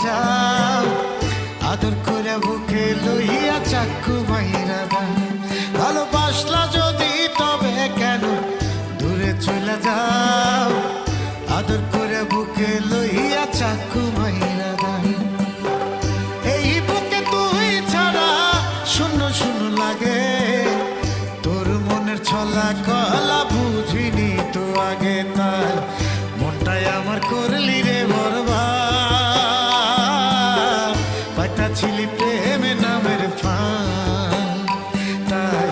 যাও, আদর করে বুকে লইয়া চাকু মাইরা দাও। ভালোবাসলা যদি তবে কেন দূরে চলে যাও, আদর করে বুকে লইয়া চাকু মাইরা দাও। এই বুকে তুই ছাড়া শূন্য শূন্য লাগে, তোর মনের ছলা কলা বুঝিনি তো আগে, তাই মনটাই আমার করলি রে বরবাদ। পাইতা ছিলি প্রেমে নামের ফান, তাই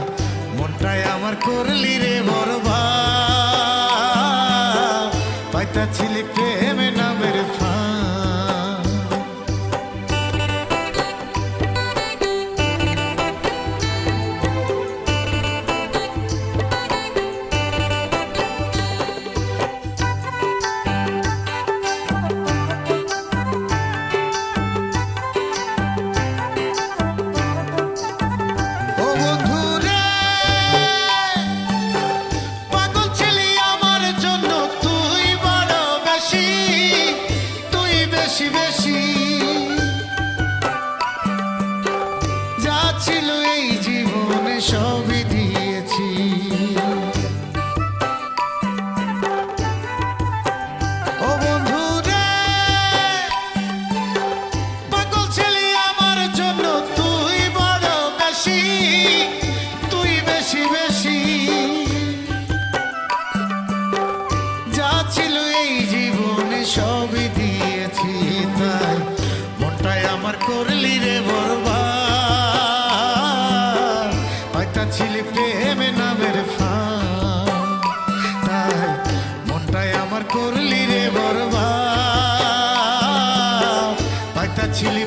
মনটাই আমার করলি রে বরবাদ। পাইতা ছিলি প্রেমে নামের ফান। বেশি বেশি যা ছিল এই জীবনে সবই দিয়েছি। ও বন্ধু রে, পাগল ছিলি আমার জন্য তুই বড় বেশি, তুই বেশি বেশি যা ছিল এই জীবনে সবই দিয়েছি। তাই মনটাই আমার করলি রে বরবাদ। পাইতা ছিলি প্রেমে নামের ফান, তাই মনটাই আমার করলি রে বরবাদ। পাইতা ছিলি